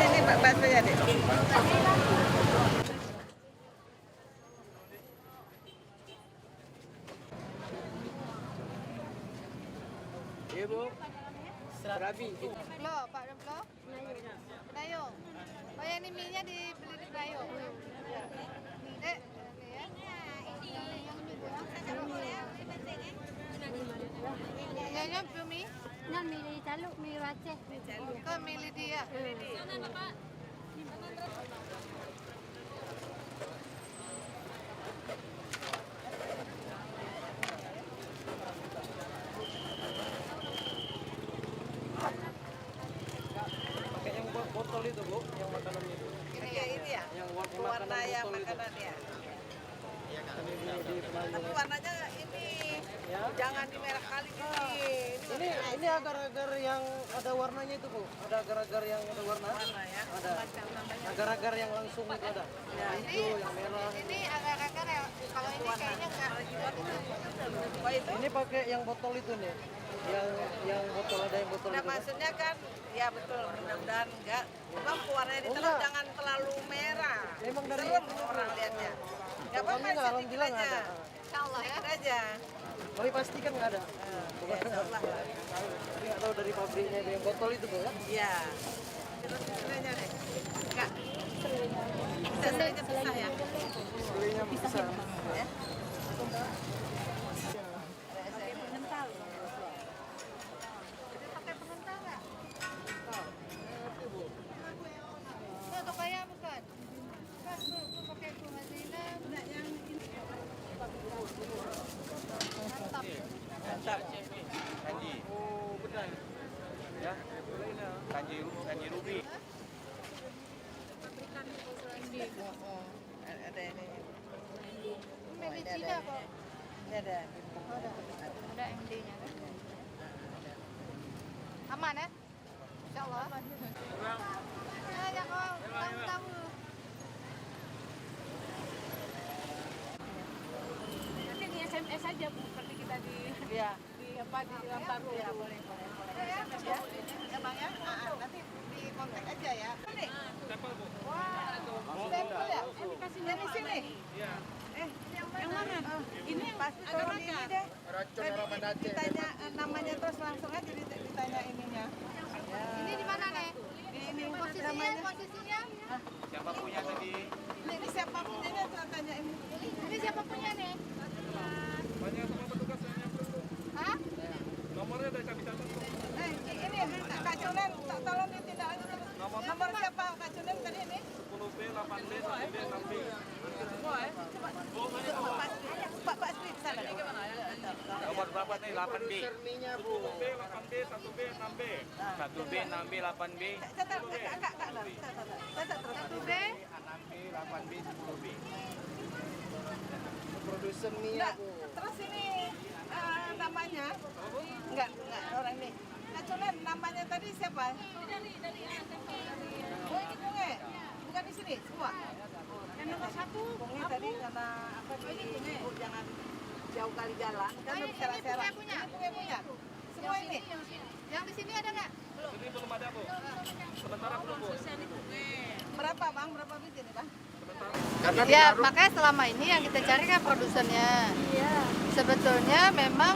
Ini baksonya deh. Iya Bu. Serabi. Blo, Pak Blo. Dayung. Oh yang ini mie-nya dibeli di Dayung. Dek, ini ya. Yang ini mie? Nan milih caluk, milih Aceh. Kau milih dia. Pakai yang botol itu Bu, yang makanannya itu. Ini ya. Yang Warna yang botol itu. makanannya. Di Tapi warnanya ini Ya. jangan di merah kali ini. Ini agar-agar yang ada warnanya itu Bu. Ada agar-agar yang ada warna. Warna ya. Ada. Agar-agar yang langsung itu ada. Yang hijau, yang merah. Ini agak-agak ya. Kalau ini kayaknya enggak. Wah itu. Ini pakai yang botol itu nih. Yang botol ada yang botol Nah itu. maksudnya kan, ya betul. Mudah-mudahan enggak. Cuma warnanya ditelan enggak. jangan terlalu merah. Emang dari serem orang lihatnya. Enggak apa-apa, Pokoknya nggak, alhamdulillah nggak sedikit ada. aja. Insyaallah ya. Sedikit aja. Tapi pasti kan nggak ada. Ya, insyaallah. Tapi nggak tahu dari pabriknya itu yang botol itu Bu ya. Iya. Terus sebenarnya deh. Enggak. Bisa susah ya. Belinya bisa. Ya. Pakai pengental enggak? Itu untuk ayam bukan? Kan itu pakai bunga zina. Mantap. Mantap. Kanji. Oh, benar. Ya. Kanji ruby. Ada ini. Ini di Cina kok. Ini ada. Ada MD-nya kan? Aman ya? Insyaallah. Ya kau tamu-tamu. Nanti di SMS aja Bu, seperti kita di Iya. apa di Lamparu. Ya, boleh. Ya. Ya, Bang ya. Nanti di kontak aja ya. Nih. Wah, stempel ya? Dari sini. Iya. Yang mana? Ini pasti tolong ini deh. Ditanya namanya terus langsung aja ditanya ininya. Ini di mana nih? Ini Posisinya? Siapa punya tadi? Ini siapa punya tanya ini. Ini siapa punya nih? Banyak sama petugas yang nyamperin tuh. Hah? Nomornya udah kami catat tuh. Ini Kak Cunen, tolong ditindak aja terus. Nomor siapa Kak Cunen tadi ini? 10B, 8B, 1B, 6B. Semua ya? Pak Sri di sana. Nomor berapa nih? 8B. 10B, 8B, 1B, 6B. 1B, 6B, 8B. Catat, Kak. Catat terus. 1B. 6B, 8B, 10B. Produser mie Enggak, Bu. terus ini namanya? Enggak, orang ini. Kak Cunen, namanya tadi siapa? Oh ini Bunge, bukan di sini semua. Yang nomor 1 Bunge tadi karena apa ini Bu, jangan jauh kali jalan kan ini bisa serak. punya. Ini Bunge punya. Semua ini. Yang di sini ada nggak? Ini belum ada Bu. Sementara belum Bu. Berapa Bang? Berapa biji nih Bang? Ya, makanya selama ini yang kita cari kan produsennya. Iya. Sebetulnya memang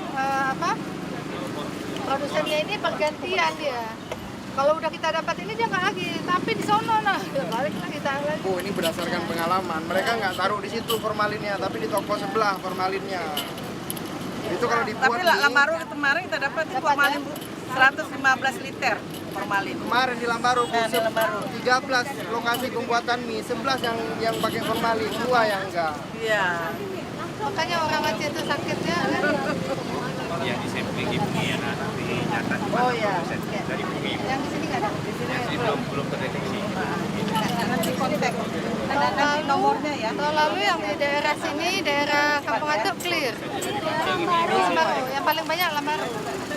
produsennya ini pergantian dia. Kalau udah kita dapat ini dia nggak lagi, tapi di sono nah, balik lagi lagi. Bu, ini berdasarkan pengalaman. Mereka nggak taruh di situ formalinnya, tapi di toko sebelah formalinnya. Itu kalau dibuat Tapi nih, Lambaru kemarin kita dapat formalin Bu, 115 liter formalin. kemarin di Lambaru, Bu, Di Lambaru. 13 lokasi pembuatan mie, 11 yang pakai formalin, 2 yang enggak. Iya. Makanya orang Aceh itu sakitnya. Ya di sampling ibu ya nanti. dinyatakan Oh ya. dari bumi. Yang di sini nggak ada. Di sini Yang sini belum terdeteksi. nanti kontak. Nanti nomornya ya. Tahun lalu yang di daerah sini, daerah Kampung Atuk clear. Lambaru, yang paling banyak Lambaru.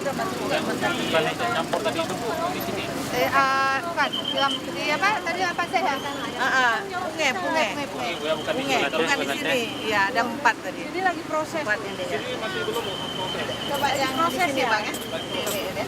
Bukan yang campur tadi itu Bu, di sini. Bukan, di apa tadi apa sih ya? Punge. Bukan di sini. Bukan di sini. Iya, ada 4 tadi. Ini lagi proses. 4 ini ya. Masih belum proses. Coba yang di sini Bang ya. Ini.